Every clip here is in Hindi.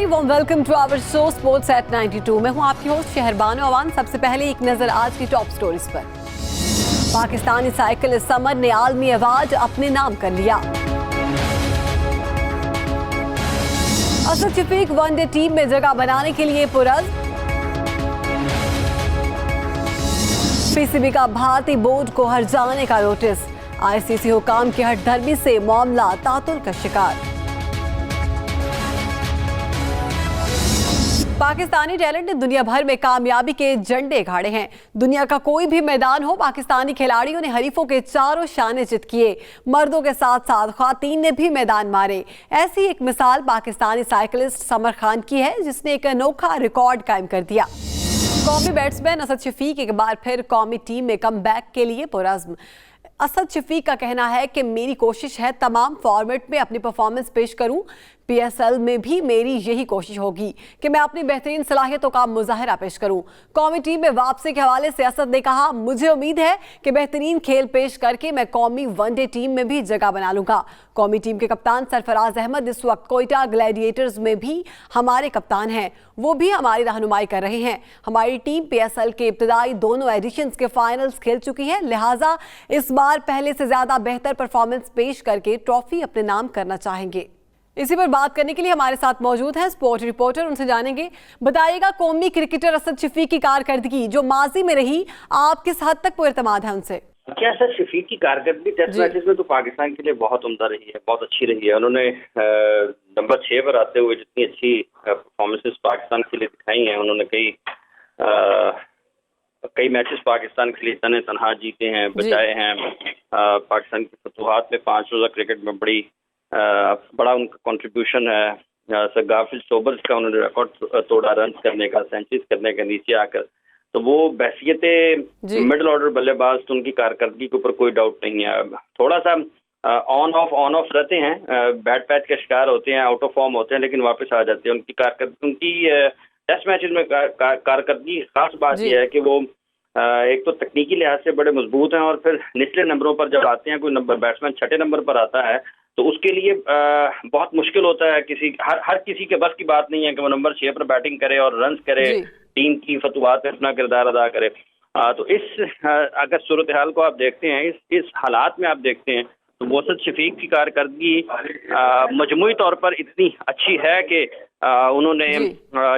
Very warm welcome to our show sports at 92। मैं हूं आपकी होस्ट शहरबानो अवान। सबसे पहले एक नजर आज की टॉप स्टोरीज पर। पाकिस्तानी साइकिलिस्ट समर ने आलमी अवार्ड अपने नाम कर लिया। असद शफीक वनडे टीम में जगह बनाने के लिए पुरज़्म। पीसीबी का भारतीय बोर्ड को हर्जाने का नोटिस। आईसीसी हुकाम की हठधर्मी से मामला तातुल का शिकार। पाकिस्तानी टैलेंट ने दुनिया भर में कामयाबी के झंडे गाड़े हैं। दुनिया का कोई भी मैदान हो, पाकिस्तानी खिलाड़ियों ने हरीफों के चारों शाने चित किए। मर्दों के साथ साथ ख्वातीन ने भी मैदान मारे। ऐसी एक मिसाल पाकिस्तानी साइकिलिस्ट समर खान की है, जिसने एक अनोखा रिकॉर्ड कायम कर दिया। कौमी बैट्समैन असद शफीक एक बार फिर कौमी टीम में कमबैक के लिए पुरज़्म। असद शफीक का कहना है कि मेरी कोशिश है तमाम फॉर्मेट में अपनी परफॉर्मेंस पेश करूं। पीएसएल में भी मेरी यही कोशिश होगी कि मैं अपनी बेहतरीन सलाहियतों का मुजाहरा पेश करूं। कौमी टीम में वापसी के हवाले से असद ने कहा, मुझे उम्मीद है कि बेहतरीन खेल पेश करके मैं कौमी वनडे टीम में भी जगह बना लूंगा। कौमी टीम के कप्तान सरफराज अहमद इस वक्त कोयटा ग्लैडिएटर्स में भी हमारे कप्तान हैं। वो भी हमारी रहनुमाई कर रहे हैं। हमारी टीम पीएसएल के इब्तदाई दोनों एडिशंस के फाइनल्स खेल चुकी है, लिहाजा इस बार पहले से ज्यादा बेहतर परफॉर्मेंस पेश करके ट्रॉफी अपने नाम करना चाहेंगे। इसी पर बात करने के लिए हमारे साथ मौजूद हैं स्पोर्ट रिपोर्टर, उनसे जानेंगे। बताइएगा, कौमी क्रिकेटर असद शफीक की कारकर्दगी जो माजी में रही, आप किस हद तक पुरएतमाद है उनसे? क्या असद शफीक की कारकर्दगी टेस्ट मैचेस में तो पाकिस्तान के लिए बहुत उम्दा रही है, बहुत अच्छी रही है। उन्होंने नंबर 6 पर आते हुए जितनी अच्छी परफॉर्मेंसेस पाकिस्तान के लिए दिखाई हैं, उन्होंने कई मैचेस पाकिस्तान के लिए तने तनहा जीते हैं, बचाए हैं। पाकिस्तान की फतुहात में 5 रोज़ा क्रिकेट में बड़ा उनका कंट्रीब्यूशन है। सर गाफिल सोबर्स का उन्होंने रिकॉर्ड तोड़ा रन करने का, सेंचुरीज करने का नीचे आकर। तो वो बहसियत मिडिल ऑर्डर बल्लेबाज, तो उनकी कारकर्दगी के ऊपर कोई डाउट नहीं है। थोड़ा सा ऑन ऑफ रहते हैं, बैट पैच का शिकार होते हैं, आउट ऑफ फॉर्म होते हैं, लेकिन वापस आ जाते हैं। उनकी टेस्ट मैचेस में कारकर्दगी खास बात यह है कि वो एक तो तकनीकी लिहाज से बड़े मजबूत हैं, और फिर निचले नंबरों पर जब आते हैं, कोई बैट्समैन 6ठे नंबर पर आता है तो उसके लिए बहुत मुश्किल होता है। हर किसी के बस की बात नहीं है कि वो नंबर 6 पर बैटिंग करे और रन्स करे, टीम की फतुहात में अपना किरदार अदा करे। तो अगर सूरत हाल को आप देखते हैं, इस हालात में आप देखते हैं, तो असद शफीक की कारकर्दगी मजमूई तौर पर इतनी अच्छी है कि उन्होंने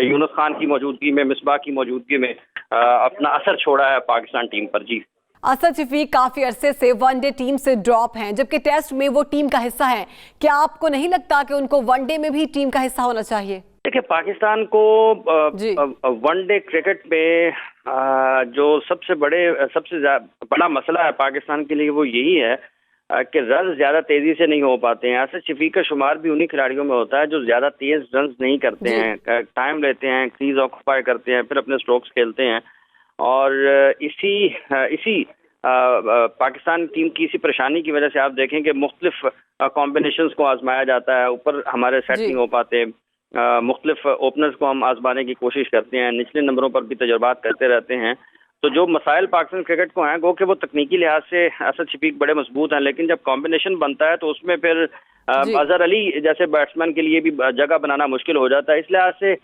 यूनुस खान की मौजूदगी में, मिसबाह की मौजूदगी में अपना असर छोड़ा है पाकिस्तान टीम पर। जी, असद शफीक काफी अरसे से वनडे टीम से ड्रॉप हैं, जबकि टेस्ट में वो टीम का हिस्सा हैं। क्या आपको नहीं लगता कि उनको वनडे में भी टीम का हिस्सा होना चाहिए? देखिए, पाकिस्तान को वनडे क्रिकेट में जो सबसे बड़ा मसला है पाकिस्तान के लिए, वो यही है कि रन ज्यादा तेजी से नहीं हो पाते हैं। असद शफीक का शुमार भी उन्हीं खिलाड़ियों में होता है जो ज्यादा तेज रन नहीं करते हैं, टाइम लेते हैं, क्रीज ऑक्यूपाई करते हैं, फिर अपने स्ट्रोक्स खेलते हैं। और इसी पाकिस्तान टीम की इसी परेशानी की वजह से आप देखें कि मुख्तलिफ कॉम्बिनेशंस को आजमाया जाता है, ऊपर हमारे सेट नहीं हो पाते। मुख्तलिफ ओपनर्स को हम आजमाने की कोशिश करते हैं, निचले नंबरों पर भी तजुर्बात करते रहते हैं। तो जो मसाइल पाकिस्तान क्रिकेट को हैं, गो कि वो तकनीकी लिहाज से असद शफीक बड़े मजबूत हैं, लेकिन जब कॉम्बिनेशन बनता है तो उसमें फिर अजहर अली जैसे बैट्समैन के लिए भी जगह बनाना मुश्किल हो जाता है। इस लिहाज से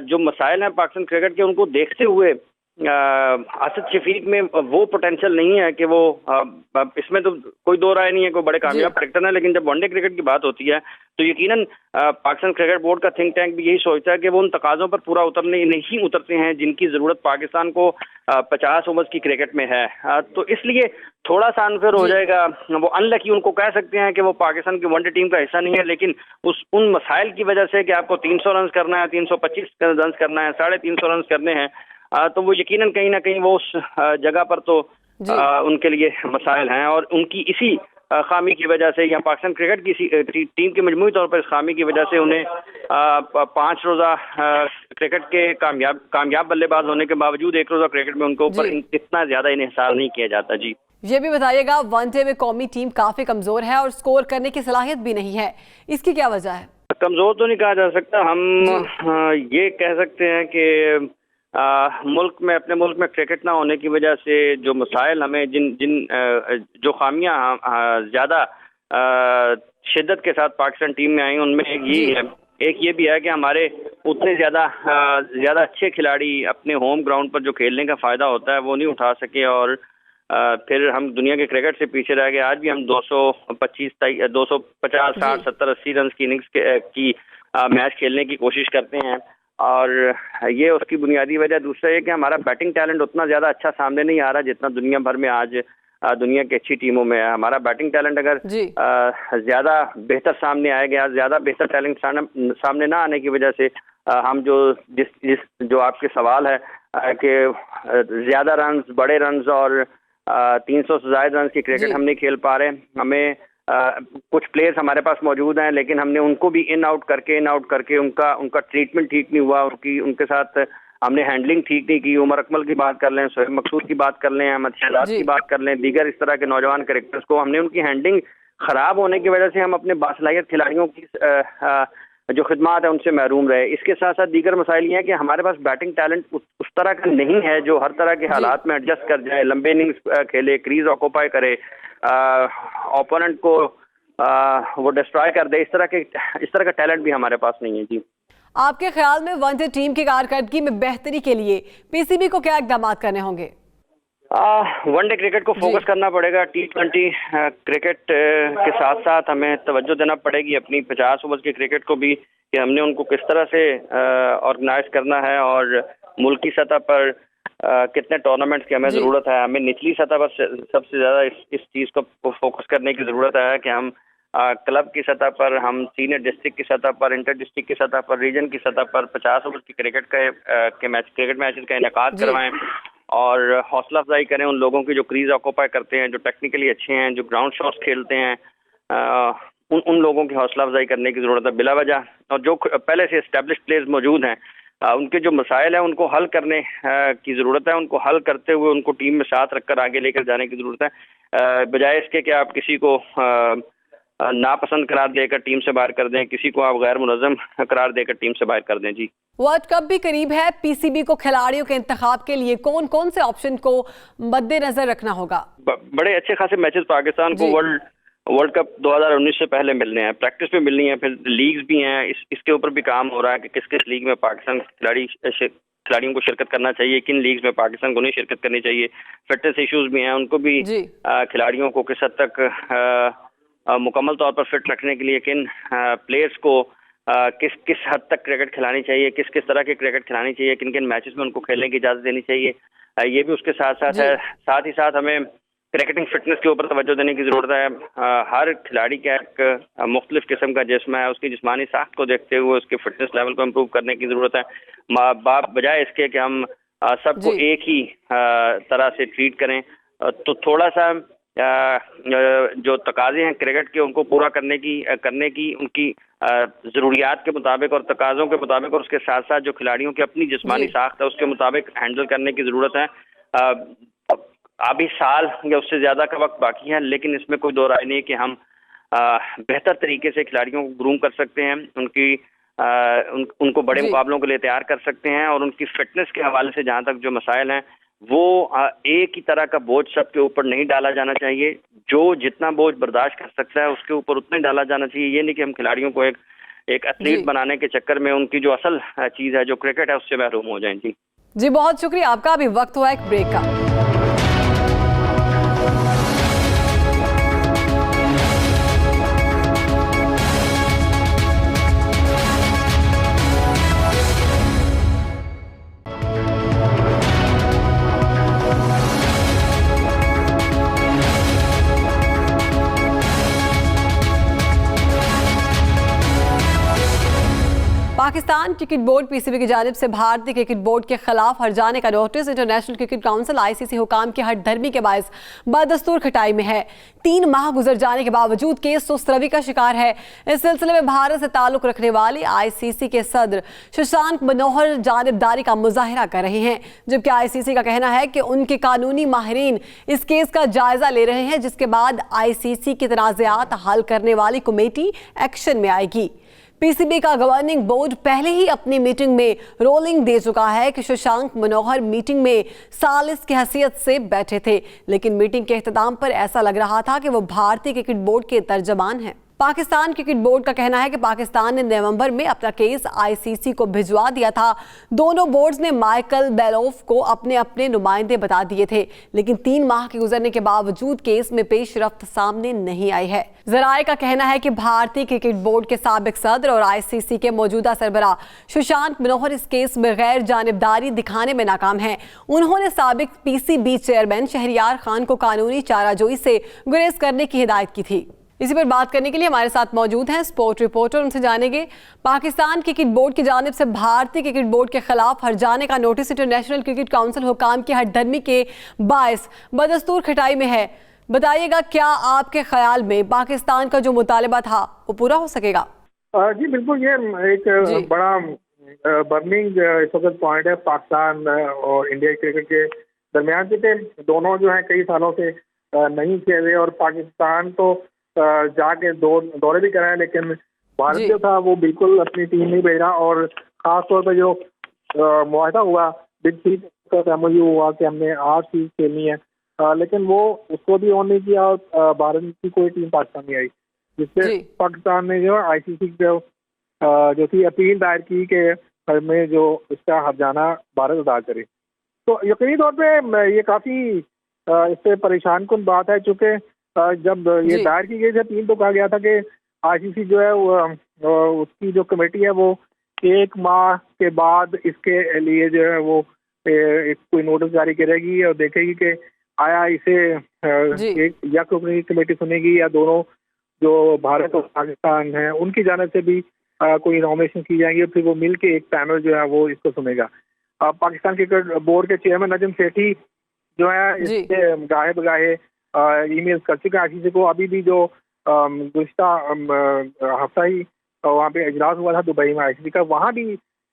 जो मसाइल हैं पाकिस्तान क्रिकेट के, उनको देखते हुए असद शफीक में वो पोटेंशियल नहीं है कि वो इसमें तो कोई दो राय नहीं है, कोई बड़े कामयाब क्रिकेटर है। लेकिन जब वनडे क्रिकेट की बात होती है तो यकीनन पाकिस्तान क्रिकेट बोर्ड का थिंक टैंक भी यही सोचता है कि वो उन तकाजों पर पूरा नहीं उतरते हैं जिनकी जरूरत पाकिस्तान को 50 ओवर्स की क्रिकेट में है। तो इसलिए थोड़ा सा अनफेयर हो जाएगा। वो अनलकी उनको कह सकते हैं कि वो पाकिस्तान की वनडे टीम का हिस्सा नहीं है, लेकिन उन मसाइल की वजह से कि आपको 300 रन करना है, 325 रन करना है, 350 रन करने हैं, तो वो यकीनन कहीं ना कहीं वो उस जगह पर तो उनके लिए मसाइल हैं। और उनकी इसी खामी की वजह से, या पाकिस्तान क्रिकेट की टीम के मजमूई तौर पर इस खामी की वजह से उन्हें 5 रोज़ा क्रिकेट के कामयाब बल्लेबाज होने के बावजूद 1 रोज़ा क्रिकेट में उनको ऊपर इतना ज्यादा इन्हिसार नहीं किया जाता। जी, ये भी बताइएगा, वनडे में कौमी टीम काफी कमजोर है और स्कोर करने की सलाहियत भी नहीं है, इसकी क्या वजह है? कमजोर तो नहीं कहा जा सकता, हम ये कह सकते हैं कि अपने मुल्क में क्रिकेट ना होने की वजह से जो मसाइल हमें जो खामियां ज्यादा शिद्दत के साथ पाकिस्तान टीम में आई, उनमें एक यही है एक ये भी है कि हमारे उतने ज़्यादा अच्छे खिलाड़ी अपने होम ग्राउंड पर जो खेलने का फ़ायदा होता है वो नहीं उठा सके, और फिर हम दुनिया के क्रिकेट से पीछे रह गए। आज भी हम 250, 60, 70, 80 रन की इनिंग्स की मैच खेलने की कोशिश करते हैं, और ये उसकी बुनियादी वजह। दूसरा ये कि हमारा बैटिंग टैलेंट उतना ज़्यादा अच्छा सामने नहीं आ रहा जितना दुनिया भर में आज दुनिया की अच्छी टीमों में है। हमारा बैटिंग टैलेंट अगर ज़्यादा बेहतर सामने आएगा, ज़्यादा बेहतर टैलेंट सामने ना आने की वजह से हम जो आपके सवाल है कि ज़्यादा रन्स, बड़े रन्स और 300 से ज़्यादा रन की क्रिकेट हम नहीं खेल पा रहे। हमें कुछ प्लेयर्स हमारे पास मौजूद हैं, लेकिन हमने उनको भी इन आउट करके उनका ट्रीटमेंट ठीक नहीं हुआ, उनके साथ हमने हैंडलिंग ठीक नहीं की। उमर अकमल की बात कर लें, शोएब मकसूद की बात कर लें, अहमद शहजाद की बात कर लें, दीगर इस तरह के नौजवान क्रिकेटर्स को हमने उनकी हैंडलिंग खराब होने की वजह से हम अपने बासलाहियत खिलाड़ियों की जो खिदमात है उनसे महरूम रहे। इसके साथ साथ दीगर मसाइल ये हैं कि हमारे पास बैटिंग टैलेंट उस तरह का नहीं है जो हर तरह के हालात में एडजस्ट कर जाए, लंबे इनिंग्स खेले, क्रीज ऑक्यूपाई करे, ओपोनेंट को वो डिस्ट्रॉय कर दे। इस तरह का टैलेंट भी हमारे पास नहीं है। जी, आपके ख्याल में वनडे टीम की कारकर्दगी में बेहतरी के लिए पीसीबी को क्या इकदाम करने होंगे? वनडे क्रिकेट को फोकस करना पड़ेगा। T20 क्रिकेट के साथ साथ हमें तवज्जो देना पड़ेगी अपनी 50 ओवर के क्रिकेट को भी, कि हमने उनको किस तरह से ऑर्गेनाइज करना है, और मुल्की सतह पर कितने टूर्नामेंट्स की हमें ज़रूरत है। हमें निचली सतह पर सबसे ज़्यादा इस चीज़ को फोकस करने की ज़रूरत है कि हम क्लब की सतह पर, हम सीनियर डिस्ट्रिक्ट की सतह पर, इंटर डिस्ट्रिक्ट की सतह पर, रीजन की सतह पर 50 ओवर की क्रिकेट मैचेस का इनेकाद करवाएं और हौसला अफजाई करें उन लोगों की जो क्रीज ऑक्यूपाई करते हैं, जो टेक्निकली अच्छे हैं, जो ग्राउंड शॉट्स खेलते हैं। उन लोगों की हौसला अफजाई करने की ज़रूरत है बिला वजह। और जो पहले से इस्टेब्लिश प्लेयर्स मौजूद हैं, उनके जो मसाइल हैं उनको हल करने की ज़रूरत है। उनको हल करते हुए उनको टीम में साथ रखकर आगे लेकर जाने की ज़रूरत है, बजाय इसके कि आप किसी को नापसंद करार देकर टीम से बाहर कर दें, किसी को आप गैर मुनज़्ज़म करार देकर टीम से बाहर कर दें। जी, वर्ल्ड कप भी करीब है। पीसीबी को खिलाड़ियों के इंतखाब के लिए कौन कौन से ऑप्शन को मद्देनजर रखना होगा? बड़े अच्छे खासे मैचेस पाकिस्तान को वर्ल्ड कप 2019 से पहले मिलने हैं, प्रैक्टिस में मिलनी है, फिर लीग्स भी हैं। इसके ऊपर भी काम हो रहा है कि किस किस लीग में पाकिस्तान खिलाड़ियों को शिरकत करना चाहिए, किन लीग्स में पाकिस्तान को नहीं शिरकत करनी चाहिए। फिटनेस इश्यूज भी हैं, उनको भी खिलाड़ियों को किस हद तक मुकम्मल तौर पर फिट रखने के लिए किन प्लेयर्स को किस हद तक क्रिकेट खिलानी चाहिए, किस किस तरह के क्रिकेट खिलानी चाहिए, किन किन मैचेस में उनको खेलने की इजाज़त देनी चाहिए, ये भी उसके साथ साथ है। साथ ही साथ हमें क्रिकेटिंग फिटनेस के ऊपर तवज्जो देने की ज़रूरत है। हर खिलाड़ी का एक मुख्तलिफ किस्म का जिस्म है, उसकी जिस्मानी साख्त को देखते हुए उसके फिटनेस लेवल को इम्प्रूव करने की ज़रूरत है। बजाय इसके कि हम सबको एक ही तरह से ट्रीट करें, तो थोड़ा सा जो तकाजे हैं क्रिकेट के उनको पूरा करने की उनकी ज़रूरियात के मुताबिक और तकाज़ों के मुताबिक, और उसके साथ साथ जो खिलाड़ियों की अपनी जिस्मानी साख्त है उसके मुताबिक हैंडल करने की ज़रूरत है। अभी साल या उससे ज़्यादा का वक्त बाकी है, लेकिन इसमें कोई दो राय नहीं कि हम बेहतर तरीके से खिलाड़ियों को ग्रूम कर सकते हैं, उनको बड़े मुकाबलों के लिए तैयार कर सकते हैं, और उनकी फिटनेस के हवाले से जहाँ तक जो मसाइल हैं वो एक ही तरह का बोझ सबके ऊपर नहीं डाला जाना चाहिए। जो जितना बोझ बर्दाश्त कर सकता है उसके ऊपर उतना ही डाला जाना चाहिए। ये नहीं कि हम खिलाड़ियों को एक एथलीट बनाने के चक्कर में उनकी जो असल चीज़ है, जो क्रिकेट है, उससे महरूम हो जाएं। जी, बहुत शुक्रिया आपका। अभी वक्त हुआ एक ब्रेक का। पाकिस्तान क्रिकेट बोर्ड पीसीबी की जानिब से भारतीय क्रिकेट बोर्ड के खिलाफ हर्जाने का notice International Cricket Council ICC हुकाम की हठधर्मी के बायस बदस्तूर खटाई में है। 3 माह गुजर जाने के बावजूद केस सुस्तरवी का शिकार है। इस सिलसिले में भारत से ताल्लुक रखने वाले आईसीसी के सदर शशांक मनोहर जानिबदारी का मुजाहिरा कर रहे हैं, जबकि आईसीसी का कहना है कि उनके कानूनी माहिरीन इस केस का जायजा ले रहे हैं, जिसके बाद आईसीसी के तनाज़ात हल करने वाली कमेटी एक्शन में आएगी। पीसीबी का गवर्निंग बोर्ड पहले ही अपनी मीटिंग में रोलिंग दे चुका है कि शशांक मनोहर मीटिंग में सालिस की हैसियत से बैठे थे, लेकिन मीटिंग के इख्तिताम पर ऐसा लग रहा था कि वो भारतीय क्रिकेट बोर्ड के तर्जमान हैं। पाकिस्तान क्रिकेट बोर्ड का कहना है कि पाकिस्तान ने नवंबर में अपना केस आईसीसी को भिजवा दिया था। दोनों बोर्ड्स ने माइकल बेलोफ को अपने अपने नुमाइंदे बता दिए थे, लेकिन 3 माह के गुजरने के बावजूद केस में पेशरफ्त सामने नहीं आई है। जराए का कहना है कि भारतीय क्रिकेट बोर्ड के साबिक सदर और आईसीसी के मौजूदा सरबराह सुशांत मनोहर इस केस में गैर जानिबदारी दिखाने में नाकाम हैं। उन्होंने साबिक पीसीबी चेयरमैन शहरियार खान को कानूनी चाराजोई से गुरेज करने की हिदायत की थी। इसी पर बात करने के लिए हमारे साथ मौजूद हैं स्पोर्ट रिपोर्टर, उनसे जानेंगे पाकिस्तान क्रिकेट बोर्ड की जानिब से भारतीय क्रिकेट बोर्ड के खिलाफ हर्जाने का नोटिस इंटरनेशनल क्रिकेट काउंसिल हुकाम की हठधर्मी के बायस बदस्तूर खटाई में है। बताइएगा, क्या आपके ख्याल में पाकिस्तान का जो मुतालबा था वो पूरा हो सकेगा? जी बिल्कुल, ये एक बड़ा बर्निंग इस वक्त पॉइंट है पाकिस्तान और इंडिया क्रिकेट के दरमियान, क्योंकि दोनों जो है कई सालों से नहीं खेले और पाकिस्तान तो जाके दौरे भी कराए, लेकिन भारत जो था वो बिल्कुल अपनी टीम नहीं भेजा। और खास तौर पर जो मुआहदा हुआ बिग थ्री का MOU हुआ कि हमने 8 सीरीज खेलनी है, लेकिन वो उसको भी ऑन नहीं किया और भारत की कोई टीम पाकिस्तान नहीं आई, जिससे पाकिस्तान ने जो ICC जो थी अपील दायर की कि हमें जो इसका हर्जाना भारत अदा करे। तो यकीनी तौर पे ये काफ़ी इससे परेशान कुन बात है, चूँकि जब ये दायर की गई थी अपील तो कहा गया था कि ICC जो है उसकी जो कमेटी है वो 1 माह के बाद इसके लिए जो है वो एक कोई नोटिस जारी करेगी और देखेगी कि आया इसे एक या कोई कमेटी सुनेगी या दोनों जो भारत और पाकिस्तान हैं उनकी जानिब से भी कोई नॉमिनेशन की जाएगी और फिर वो मिल के एक पैनल जो है वो इसको सुनेगा। पाकिस्तान क्रिकेट बोर्ड के चेयरमैन नजम सेठी जो है इसके गाहे बगाहे ईमेल कर चुके हैं ICC को। अभी भी जो गुज़िश्ता हफ्ता ही वहाँ पे इजलास हुआ था दुबई में ICC का, वहाँ भी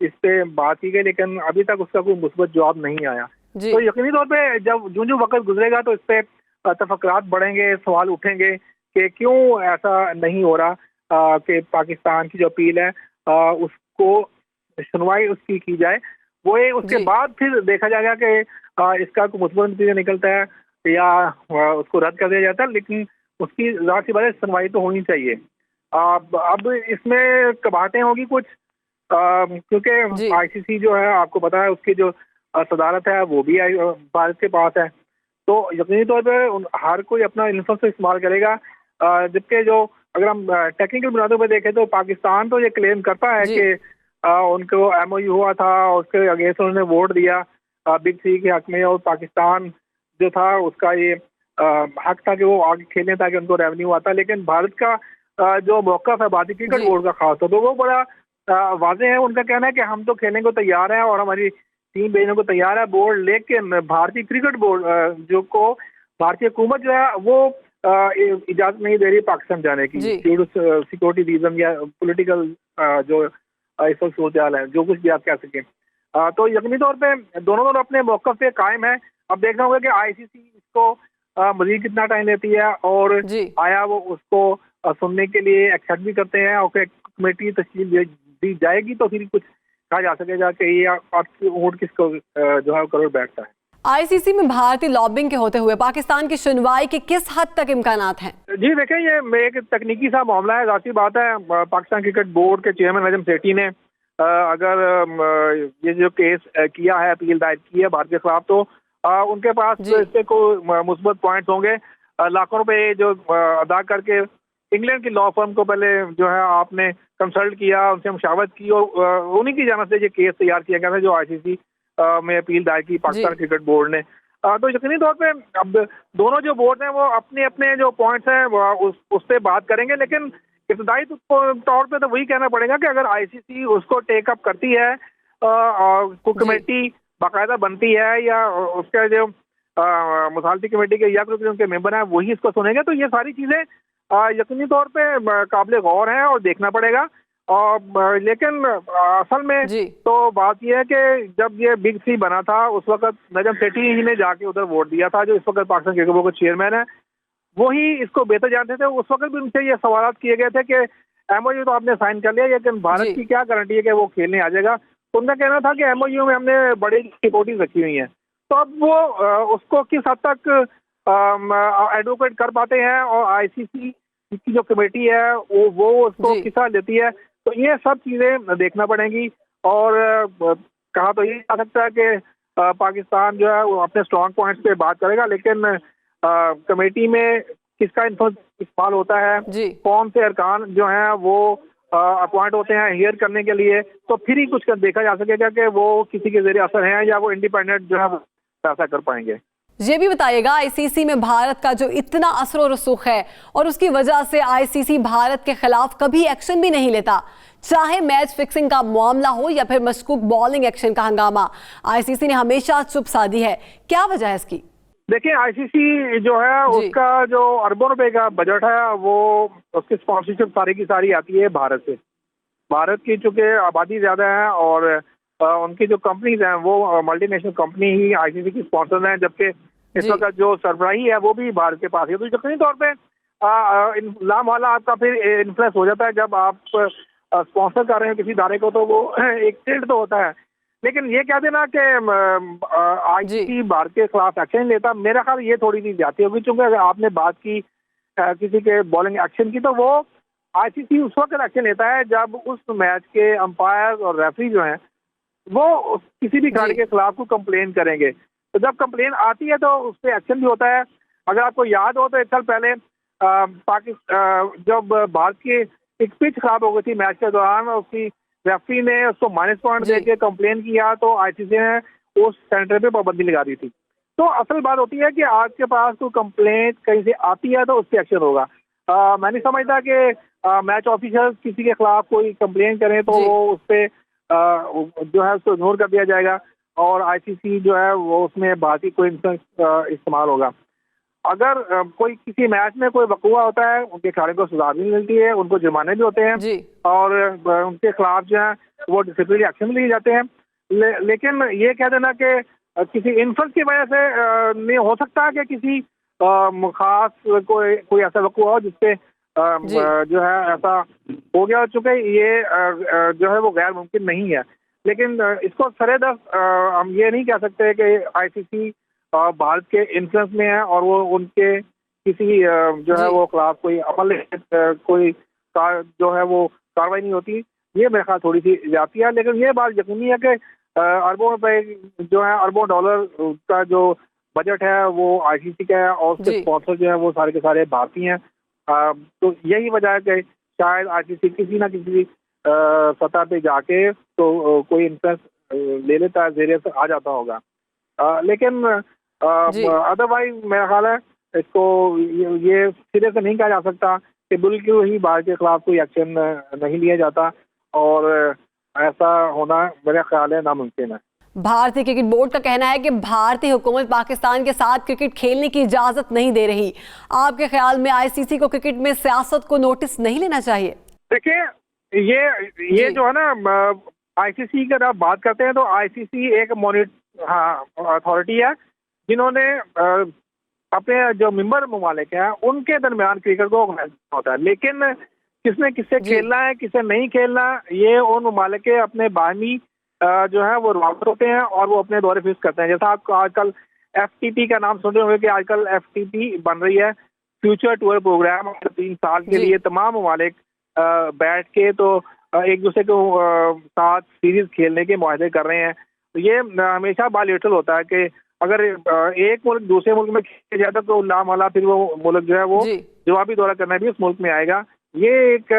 इस पे बात की गई, लेकिन अभी तक उसका कोई मुस्बत जवाब नहीं आया। तो यकीनी तौर पे जब जो वक्त गुजरेगा तो इस पे तफक्कुरात बढ़ेंगे, सवाल उठेंगे कि क्यों ऐसा नहीं हो रहा कि पाकिस्तान की जो अपील है उसको सुनवाई उसकी की जाए। वो उसके बाद फिर देखा जाएगा कि इसका कोई मुस्बत नतीजा निकलता है या उसको रद्द कर दिया जाता है, लेकिन उसकी ज़ाहिर सी बात है सुनवाई तो होनी चाहिए। अब इसमें कबाहटें होगी कुछ, क्योंकि ICC जो है आपको पता है उसकी जो सदारत है वो भी भारत के पास है, तो यकीनी तौर पर हर कोई अपना इन्फ्लुएंस इस्तेमाल करेगा। जबकि जो अगर हम टेक्निकल बुनियादों पर देखें तो पाकिस्तान तो ये क्लेम करता है कि उनको MOU हुआ था, उसके अगेंस्ट उन्होंने वोट दिया बिग थ्री के हक में, और पाकिस्तान जो था उसका ये हक था कि वो आगे खेलें ताकि उनको रेवेन्यू आता। लेकिन भारत का जो मौक़िफ़ है भारतीय क्रिकेट बोर्ड का खास तो वो बड़ा वाज़ेह है। उनका कहना है कि हम तो खेलने को तैयार हैं और हमारी टीम भेजने को तैयार है बोर्ड, लेकिन भारतीय क्रिकेट बोर्ड जो को भारतीय हुकूमत जो है वो इजाज़त नहीं दे रही पाकिस्तान जाने की, सिक्योरिटी रीज़न या पोलिटिकल जो इस वक्त सूरत है, जो कुछ भी आप कह सकें। तो यकीनी तौर पे दोनों अपने मौक़िफ़ पे कायम है। अब देखना होगा कि ICC इसको मज़ीद कितना टाइम लेती है और आया वो उसको सुनने के लिए एक्सेप्ट भी करते हैं और फिर कमेटी तश्कील दी जाएगी तो फिर कुछ कहा जा सकेगा कि ये आपकी वोट किसको जो है करोड़ बैठता है। ICC में भारतीय लॉबिंग के होते हुए पाकिस्तान की सुनवाई के किस हद तक इम्कानात हैं? जी देखें, ये एक तकनीकी सा मामला है, जाती बात है। पाकिस्तान क्रिकेट बोर्ड के चेयरमैन नजम सेठी ने अगर ये जो केस किया है, अपील दायर की है भारत के खिलाफ, तो उनके पास इससे कोई मुस्बत पॉइंट्स होंगे। लाखों रुपए जो अदा करके इंग्लैंड की लॉ फर्म को पहले जो है आपने कंसल्ट किया, उनसे मुशावरत की और उन्हीं की जानिब से ये केस तैयार किया गया था जो ICC में अपील दायर की पाकिस्तान क्रिकेट बोर्ड ने। तो यकीनी तौर पे अब दोनों जो बोर्ड हैं वो अपने अपने जो पॉइंट्स हैं उस पर बात करेंगे, लेकिन इब्तदाई तौर पे तो वही कहना पड़ेगा कि अगर ICC उसको टेकअप करती है, कोई कमेटी बाकायदा बनती है या उसके जो मुसालती कमेटी के या कोई उनके मेंबर हैं वही इसको सुनेंगे, तो ये सारी चीज़ें यकीनी तौर पे काबिल गौर हैं और देखना पड़ेगा। और लेकिन असल में तो बात यह है कि जब ये बिग थ्री बना था उस वक्त नजम सेठी ही ने जाके उधर वोट दिया था, जो इस वक्त पाकिस्तान क्रिकेट बोर्ड के चेयरमैन है, वही इसको बेहतर जानते थे। उस वक्त भी उनसे ये सवाल किए गए थे कि MOU तो आपने साइन कर लिया, लेकिन भारत की क्या गारंटी है कि वो खेलने आ जाएगा। तो उनका कहना था कि MOU में हमने बड़ी सिक्योरिटीज रखी हुई हैं, तो अब वो उसको किस हद तक एडवोकेट कर पाते हैं और ICC की जो कमेटी है वो उसको किस तरह लेती है, तो ये सब चीजें देखना पड़ेंगी। और कहा तो ये जा सकता है कि पाकिस्तान जो है वो अपने स्ट्रॉन्ग पॉइंट्स पे बात करेगा, लेकिन कमेटी में किसका इस्तेमाल होता है, कौन से अरकान जो हैं वो अपॉइंट होते हैं हियर करने के लिए, तो फिर ही कुछ देखा जा सकेगा कि वो किसी के जरिए असर हैं या वो इंडिपेंडेंट जो है वो ऐसा कर पाएंगे। ये भी बताइएगा, आईसीसी में भारत का जो इतना असर और रसूख है और उसकी वजह से आईसीसी भारत के खिलाफ कभी एक्शन भी नहीं लेता, चाहे मैच फिक्सिंग का मामला हो या फिर मशकूक बॉलिंग एक्शन का हंगामा, आईसीसी ने हमेशा चुप साधी है। क्या वजह है इसकी? देखिए, आईसीसी जो है उसका जो अरबों रुपए का बजट है वो उसकी स्पॉन्सरशिप सारी की सारी आती है भारत से। भारत की चूंकि आबादी ज्यादा है और उनकी जो कंपनीज हैं वो मल्टीनेशनल कंपनी ही आईसीसी की स्पॉन्सर हैं, जबकि इस वक्त जो सरबराही है वो भी भारत के पास है। तो यकीनी तौर पे लामवाला आपका फिर इन्फ्लुएंस हो जाता है। जब आप स्पॉन्सर कर रहे हैं किसी इदारे को तो वो एक टिल्ट तो होता है, लेकिन ये कह देना कि आईसीसी भारत के खिलाफ एक्शन लेता, मेरा ख्याल ये थोड़ी सी जाती होगी। चूंकि अगर आपने बात की किसी के बॉलिंग एक्शन की, तो वो आईसीसी उस वक्त एक्शन लेता है जब उस मैच के अंपायर और रेफरी जो हैं वो किसी भी खिलाड़ी के खिलाफ को कंप्लेन करेंगे। तो जब कंप्लेन आती है तो उस पर एक्शन भी होता है। अगर आपको याद हो तो एक साल पहले जब भारत की एक पिच खराब हो गई थी मैच के दौरान, उसकी रेफरी ने उसको माइनस पॉइंट देके कंप्लेन किया, तो आईसीसी ने उस सेंटर पे पाबंदी लगा दी थी। तो असल बात होती है कि आपके पास कोई कंप्लेंट कहीं से आती है तो उस पर एक्शन होगा। मैं नहीं समझता कि मैच ऑफिसर्स किसी के खिलाफ कोई कंप्लेन करें तो वो उस पर जो है उसको इग्नोर कर दिया जाएगा और आईसीसी जो है वो उसमें भारतीय कोई इस्तेमाल होगा। अगर कोई किसी मैच में कोई वकूआ होता है, उनके खिलाड़ी को सजा भी मिलती है, उनको जुर्माने भी होते हैं और उनके खिलाफ जो है वो डिसिप्लिनरी एक्शन भी लिए जाते हैं। लेकिन ये कह देना कि किसी इन्फ्लुएंस की वजह से नहीं हो सकता कि किसी खास कोई ऐसा वकूआ हो जिससे जो है ऐसा हो गया, चूंकि ये जो है वो गैर मुमकिन नहीं है। लेकिन इसको सरेदस्त हम ये नहीं कह सकते कि आईसीसी भारत के इन्फ्लुएंस में है और वो उनके किसी जो है वो खिलाफ कोई अमल कोई जो है वो कार्रवाई नहीं होती। ये मेरे ख्याल थोड़ी सी जाती है, लेकिन ये बात यकीनी है कि अरबों रुपए जो है अरबों डॉलर का जो बजट है वो आईसीसी का है और उसके स्पॉन्सर जो है वो सारे के सारे भारतीय हैं। तो यही वजह है कि शायद आईसीसी किसी ना किसी सतह पे जाके तो कोई इन्फ्लुएंस ले लेता है, जरिए से आ जाता होगा। लेकिन अदरवाइज मेरा ख्याल है इसको ये सिरे से नहीं कहा जा सकता कि बिल्कुल ही भारत के खिलाफ कोई एक्शन नहीं लिया जाता, और ऐसा होना मेरा ख्याल है नामुमकिन है। भारतीय क्रिकेट बोर्ड का कहना है कि भारतीय हुकूमत पाकिस्तान के साथ क्रिकेट खेलने की इजाजत नहीं दे रही। आपके ख्याल में आईसीसी को क्रिकेट में सियासत को नोटिस नहीं लेना चाहिए? देखिए, ये जो है ना आईसीसी की आप बात करते हैं तो आईसीसी एक अथॉरिटी है जिन्होंने अपने जो मेंबर ममालिक हैं उनके दरमियान क्रिकेट को ऑर्गेनाइज होता है, लेकिन किसने किससे खेलना है किससे नहीं खेलना ये उन ममालिक के अपने बाहमी जो है वो रवाबत होते हैं और वो अपने दौरे फिक्स करते हैं। जैसा आप आजकल एफटीपी का नाम सुन रहे होंगे कि आजकल एफटीपी बन रही है, फ्यूचर टूर प्रोग्राम, 3 साल के लिए तमाम ममालिक बैठ के तो एक दूसरे को साथ सीरीज खेलने के मुआहदे कर रहे हैं। तो ये हमेशा बायलैटरल होता है कि अगर एक मुल्क दूसरे मुल्क में खेल जाता तो लामवाला फिर वो मुल्क जो है वो जवाबी दौरा करना भी उस मुल्क में आएगा। ये एक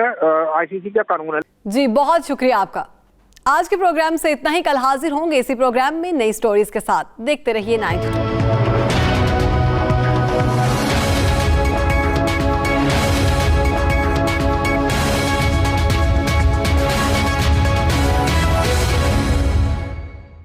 आईसीसी का कानून है। जी, बहुत शुक्रिया आपका। आज के प्रोग्राम से इतना ही। कल हाजिर होंगे इसी प्रोग्राम में नई स्टोरीज के साथ। देखते रहिए 9 to 2।